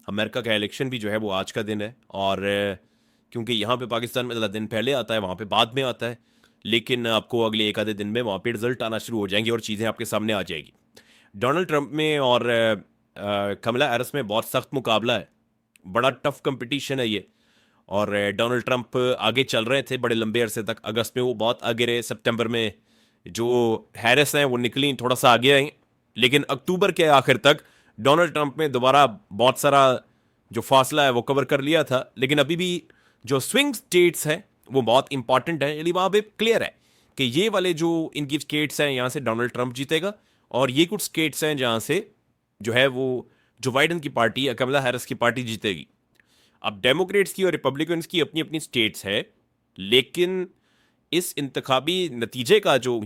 America का election भी जो है वो आज का दिन है, और क्योंकि यहाँ पे पाकिस्तान में ज़्यादा दिन पहले आता है, वहाँ पे बाद में आता है, लेकिन आपको अगले एक आधे दिन में वहाँ पे रिजल्ट आना शुरू हो जाएंगे और चीज़ें आपके सामने आ जाएगी। डोनाल्ड ट्रंप में और कमला हैरिस में बहुत सख्त मुकाबला है, बड़ा टफ कंपटीशन है ये। और डोनाल्ड ट्रंप आगे चल रहे थे बड़े लंबे अरसे तक, अगस्त में वो बहुत आगे रहे, सितंबर में जो हैरिस हैं वो निकली थोड़ा सा आगे आई, लेकिन अक्टूबर के आखिर तक डोनाल्ड ट्रंप में दोबारा बहुत सारा जो फासला है वो कवर कर लिया था। लेकिन अभी भी जो स्विंग स्टेट्स हैं वो बहुत इंपॉर्टेंट है, यानी वहाँ पे क्लियर है कि ये वाले जो इनकी स्टेट्स हैं यहाँ से डोनाल्ड ट्रंप जीतेगा, और ये कुछ स्टेट्स हैं जहाँ से जो है वो जो बाइडन की पार्टी या कमला हैरिस की पार्टी जीतेगी। अब डेमोक्रेट्स की और रिपब्लिकन्स की अपनी अपनी स्टेट्स है, लेकिन इस इंतखाबी नतीजे का जो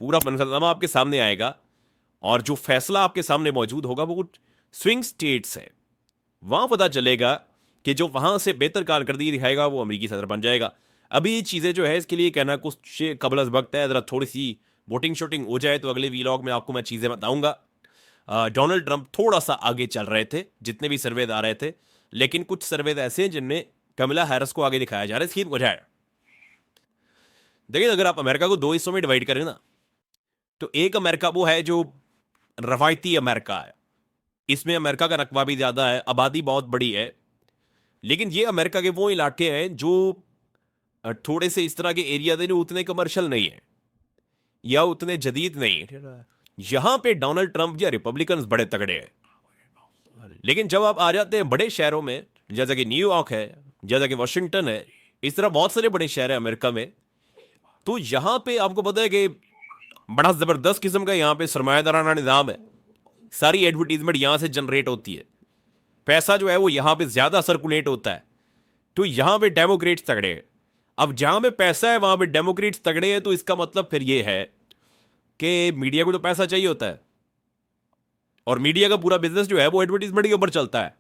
पूरा मनसलमा आपके सामने आएगा और जो फैसला आपके सामने मौजूद होगा वो कुछ स्विंग स्टेट्स है। वहां पता चलेगा कि जो वहां से बेहतर कारकर्दगी दिखाएगा वो अमरीकी सदर बन जाएगा। अभी ये चीज़ें जो है इसके लिए कहना कुछ कबल अज़ वक्त है, ज़रा थोड़ी सी वोटिंग शोटिंग हो जाए तो अगले वीलॉग में आपको मैं चीज़ें बताऊंगा। डोनाल्ड ट्रंप थोड़ा सा आगे चल रहे थे जितने भी सर्वे आ रहे थे, लेकिन कुछ सर्वे ऐसे हैं जिनमें कमला हैरिस को आगे दिखाया जा रहा है। इसकी वजह है, देखिए अगर आप अमेरिका को दो हिस्सों में डिवाइड करें ना, तो एक अमेरिका वो है जो रवायती अमेरिका है, इसमें अमेरिका का रकबा भी ज़्यादा है, आबादी बहुत बड़ी है, लेकिन ये अमेरिका के वो इलाके हैं जो थोड़े से इस तरह के एरिया थे जो उतने कमर्शियल नहीं है या उतने जदीद नहीं है। यहां पे डोनाल्ड ट्रंप या रिपब्लिकन्स बड़े तगड़े हैं। लेकिन जब आप आ जाते हैं बड़े शहरों में, जैसा कि न्यूयॉर्क है, जैसा कि वाशिंगटन है, इस तरह बहुत सारे बड़े शहर हैं अमेरिका में, तो यहां पे आपको पता है कि बड़ा जबरदस्त किस्म का यहां पे सरमायादाराना निजाम है। सारी एडवर्टीजमेंट यहां से जनरेट होती है, पैसा जो है वो यहां पे ज्यादा सर्कुलेट होता है, तो यहां पे डेमोक्रेट्स तगड़े हैं। अब जहां पे पैसा है वहां पे डेमोक्रेट्स तगड़े हैं, तो इसका मतलब फिर ये है कि मीडिया को तो पैसा चाहिए होता है, और मीडिया का पूरा बिजनेस जो है वो एडवर्टीजमेंट के ऊपर चलता है।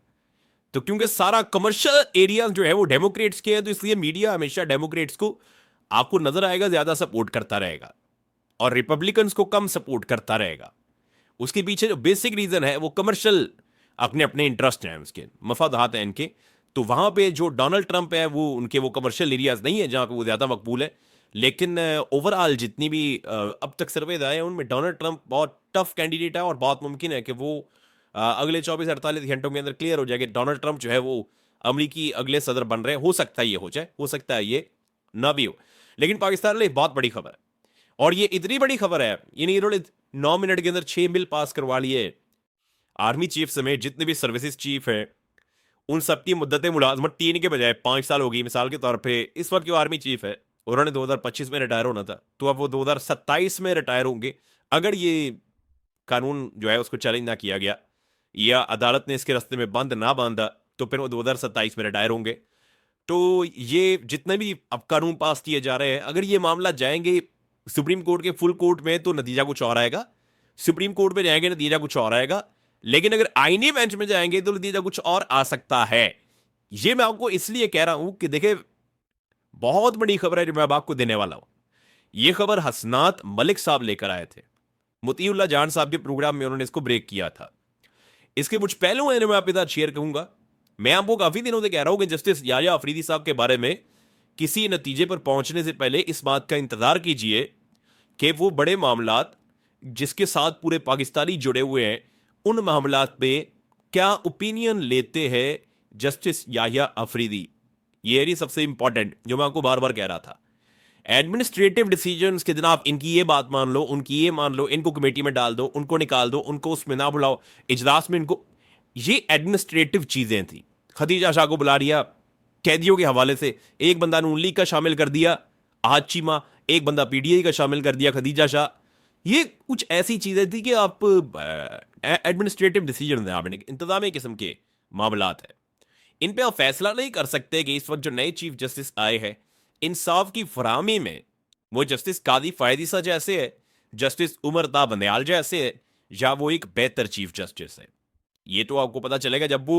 तो क्योंकि सारा कमर्शियल एरिया जो है वो डेमोक्रेट्स के हैं, तो इसलिए मीडिया हमेशा डेमोक्रेट्स को आपको नजर आएगा ज्यादा सपोर्ट करता रहेगा और रिपब्लिकन्स को कम सपोर्ट करता रहेगा। उसके पीछे जो बेसिक रीजन है वो कमर्शियल अपने अपने इंटरेस्ट हैं, उसके मफादात हैं इनके। तो वहां पे जो डोनाल्ड ट्रंप है वो उनके वो कमर्शियल एरियाज नहीं है जहां पे वो ज्यादा मकबूल है। लेकिन ओवरऑल जितनी भी अब तक सर्वे आए हैं उनमें डोनाल्ड ट्रंप बहुत टफ कैंडिडेट है, और बहुत मुमकिन है कि वो अगले 24-48 घंटों के अंदर क्लियर हो जाएगा डोनाल्ड ट्रंप जो है वो अमरीकी अगले सदर बन रहे हैं। हो सकता है ये हो जाए, हो सकता है ये ना भी हो, लेकिन पाकिस्तान के लिए बहुत बड़ी खबर है। और ये इतनी बड़ी खबर है, इन्होंने 9 मिनट के अंदर 6 बिल पास करवा लिए। आर्मी चीफ समेत जितने भी सर्विसेज चीफ हैं उन सबकी मुद्दत मुलाजमत 3 के बजाय 5 साल होगी। मिसाल के तौर पे इस वक्त जो आर्मी चीफ है उन्होंने 2025 में रिटायर होना था, तो अब वो 2027 में रिटायर होंगे अगर ये कानून जो है उसको चैलेंज ना किया गया या अदालत ने इसके रास्ते में बंद ना बांधा, तो फिर वो 2027 में रिटायर होंगे। तो ये जितने भी अब कानून पास किए जा रहे हैं, अगर ये मामला जाएंगे सुप्रीम कोर्ट के फुल कोर्ट में तो नतीजा कुछ और आएगा, सुप्रीम कोर्ट में जाएंगे नतीजा कुछ और आएगा, लेकिन अगर आईनी बेंच में जाएंगे तो नतीजा कुछ और आ सकता है। ये मैं आपको इसलिए कह रहा हूं कि देखिए बहुत बड़ी खबर है जो मैं अब आपको देने वाला हूं। ये खबर हसनात मलिक साहब लेकर आए थे, मुतीउल्लाह जान साहब के प्रोग्राम में उन्होंने इसको ब्रेक किया था। इसके कुछ पहलू हैं जो मैं आपके साथ शेयर करूंगा। मैं आपको काफी दिनों से कह रहा हूं कि जस्टिस याया अफरीदी साहब के बारे में किसी नतीजे पर पहुंचने से पहले इस बात का इंतजार कीजिए कि वो बड़े मामलात जिसके साथ पूरे पाकिस्तानी जुड़े हुए हैं उन मामलात पे क्या ओपिनियन लेते हैं जस्टिस याया अफरीदी। ये है सबसे इंपॉर्टेंट जो मैं आपको बार बार कह रहा था। एडमिनिस्ट्रेटिव डिसीजंस के दिन आप इनकी ये बात मान लो, उनकी ये मान लो, इनको कमेटी में डाल दो, उनको निकाल दो, उनको उसमें ना बुलाओ, इजलास में इनको, ये एडमिनिस्ट्रेटिव चीजें थी। खदीजा शाह को बुला लिया कैदियों के हवाले से, एक बंदा नून लीग का शामिल कर दिया आज चीमा, एक बंदा पीडीआई का शामिल कर दिया खदीजा शाह। ये कुछ ऐसी चीजें थी कि आप एडमिनिस्ट्रेटिव डिसीजन है, आप इंतजामी किस्म के मामलात है, इन पे आप फैसला नहीं कर सकते कि इस वक्त जो नए चीफ जस्टिस आए हैं इंसाफ की फराहमी में वो जस्टिस कादी फायदीसा जैसे है, जस्टिस उमर ता बंदयाल जैसे है, या वो एक बेहतर चीफ जस्टिस है। ये तो आपको पता चलेगा जब वो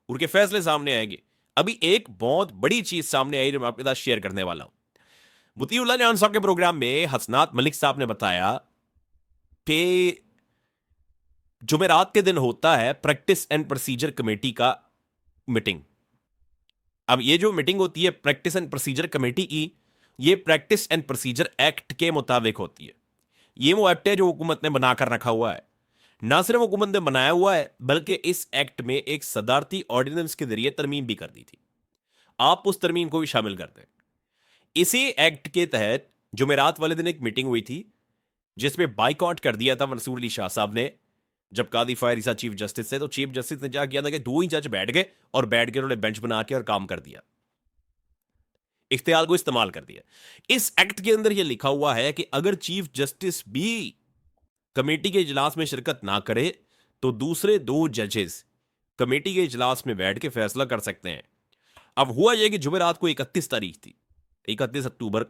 उनके फैसले सामने आएंगे। अभी एक बहुत बड़ी चीज सामने आई जो मैं आपके साथ शेयर करने वाला हूं। मुतीउल्लाह जान साहब के प्रोग्राम में हसनात मलिक साहब ने बताया कि जुमेरात के दिन होता है प्रैक्टिस एंड प्रोसीजर कमेटी का मीटिंग। अब ये जो मीटिंग होती है प्रैक्टिस एंड प्रोसीजर कमेटी की, ये प्रैक्टिस एंड प्रोसीजर एक्ट के मुताबिक होती है। ये वो एक्ट है जो हुकूमत ने बनाकर रखा हुआ है। ना सिर्फ हुकूमत ने बनाया हुआ है, बल्कि इस एक्ट में एक सदारती ऑर्डिनेंस के जरिए तरमीम भी कर दी थी। आप उस तरमीम को भी शामिल करते हैं। इसी एक्ट के तहत जुमेरात वाले दिन एक मीटिंग हुई थी, जिसमें बाइकआउट कर दिया था मंसूर अली शाह साहब ने। जब कादी फायर ईसा चीफ जस्टिस से, तो चीफ जस्टिस ने क्या किया था कि 2 ही जज बैठ गए और बैठ के उन्होंने बेंच बना के और काम कर दिया, इख्तियार को इस्तेमाल कर दिया। इस एक्ट के अंदर यह लिखा हुआ है कि अगर चीफ जस्टिस भी कमेटी के इजलास में शिरकत ना करे तो दूसरे 2 जजेस कमेटी के इजलास में बैठ के फैसला कर सकते हैं। अब हुआ यह कि जुमेरात को 31 तारीख थी, 31 अक्टूबर।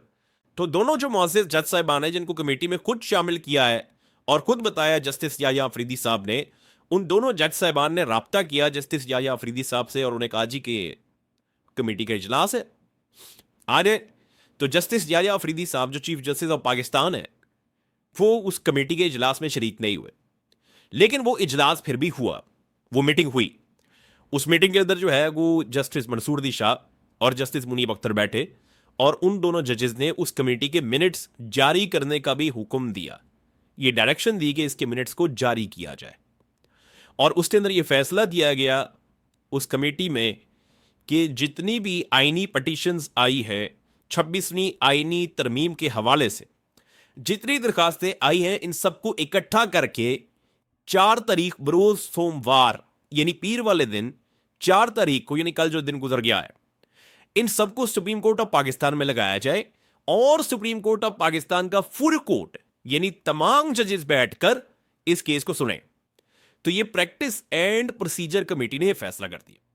तो दोनों जो मुअज़्ज़िज़ जज साहिबान हैं जिनको कमेटी में खुद शामिल किया है और खुद बताया जस्टिस याह्या अफरीदी साहब ने, उन दोनों जज साहिबान ने राब्ता किया जस्टिस याह्या अफरीदी साहब से और उन्हें कहा जी कि कमेटी का इजलास है आ रहे। तो जस्टिस याह्या अफरीदी साहब जो चीफ जस्टिस ऑफ पाकिस्तान है, वो उस कमेटी के इजलास में शरीक नहीं हुए, लेकिन वो इजलास फिर भी हुआ, वो मीटिंग हुई। उस मीटिंग के अंदर जो है वो जस्टिस मंसूर अली शाह और जस्टिस मुनीब अख्तर बैठे और उन दोनों जजेस ने उस कमेटी के मिनट्स जारी करने का भी हुक्म दिया। ये डायरेक्शन दी कि इसके मिनट्स को जारी किया जाए और उसके अंदर ये फैसला दिया गया उस कमेटी में कि जितनी भी आईनी पटिशंस आई है 26वीं आईनी तरमीम के हवाले से जितनी दरखास्तें आई हैं, इन सबको इकट्ठा करके 4 तारीख बरोज सोमवार यानी पीर वाले दिन 4 तारीख को, यानी कल जो दिन गुजर गया है, इन सबको सुप्रीम कोर्ट ऑफ पाकिस्तान में लगाया जाए और सुप्रीम कोर्ट ऑफ पाकिस्तान का फुल कोर्ट यानी तमाम जजेस बैठकर इस केस को सुने। तो ये प्रैक्टिस एंड प्रोसीजर कमेटी ने यह फैसला कर दिया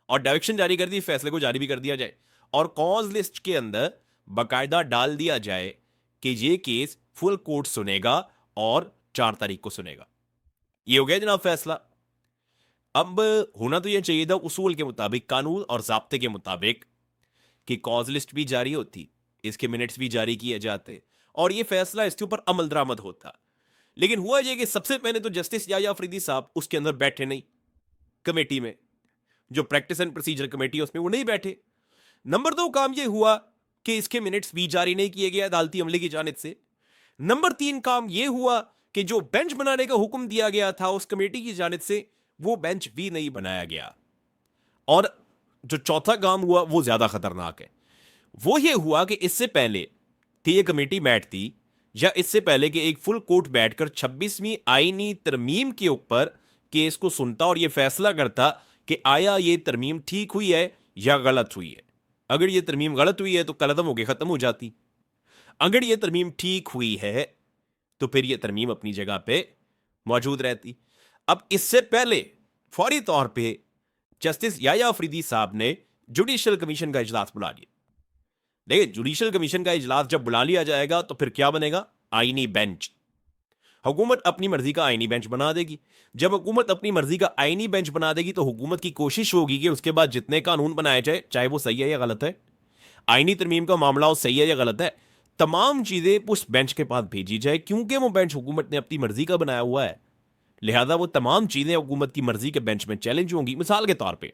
और डायरेक्शन जारी कर दी, फैसले को जारी भी कर दिया जाए और कॉज लिस्ट के अंदर बाकायदा डाल दिया जाए कि ये केस फुल कोर्ट सुनेगा और 4 तारीख को सुनेगा। ये हो गया जनाब फैसला। अब होना तो यह चाहिए था उसूल के मुताबिक, कानून और ज़ाब्ते के मुताबिक, कि कॉज लिस्ट भी जारी होती, इसके मिनट्स भी जारी किए जाते और ये फैसला इसके ऊपर अमल दरामद होता। लेकिन हुआ यह कि सबसे पहले तो जस्टिस याह्या अफरीदी साहब उसके अंदर बैठे नहीं, कमेटी में जो प्रैक्टिस एंड प्रोसीजर कमेटी है उसमें वो नहीं बैठे। नंबर 2 काम यह हुआ कि इसके मिनट्स भी जारी नहीं किए गए अदालती अमले की जानिब से। नंबर 3 काम यह हुआ कि जो बेंच बनाने का हुक्म दिया गया था उस कमेटी की जानिब से, वो बेंच भी नहीं बनाया गया। और जो चौथा काम हुआ वो ज्यादा खतरनाक है, वो ये हुआ कि इससे पहले कि ये कमेटी बैठती या इससे पहले कि एक फुल कोर्ट बैठकर 26वीं आईनी तरमीम के ऊपर केस को सुनता और ये फैसला करता कि आया ये तरमीम ठीक हुई है या गलत हुई है। अगर ये तरमीम गलत हुई है तो कलदम होके खत्म हो जाती, अगर ये तरमीम ठीक हुई है तो फिर ये तरमीम अपनी जगह पे मौजूद रहती। अब इससे पहले फौरी तौर पे जस्टिस याह्या अफरीदी साहब ने जुडिशियल कमीशन का इजलास बुला लिया। देखिए, जुडिशियल कमीशन का इजलास जब बुला लिया जाएगा तो फिर क्या बनेगा? आईनी बेंच। हुकूमत अपनी मर्जी का आईनी बेंच बना देगी। जब हुकूमत अपनी मर्जी का आईनी बेंच बना देगी तो हुकूमत की कोशिश होगी कि उसके बाद जितने कानून बनाए जाए, चाहे वो सही है या गलत है, आईनी तरमीम का मामला हो सही है या गलत है, तमाम चीजें उस बेंच के पास भेजी जाए। क्योंकि वो बेंच हुकूमत ने अपनी मर्जी का बनाया हुआ है, लिहाजा वो तमाम चीजें हुकूमत की मर्जी के बेंच में चैलेंज होंगी। मिसाल के तौर पे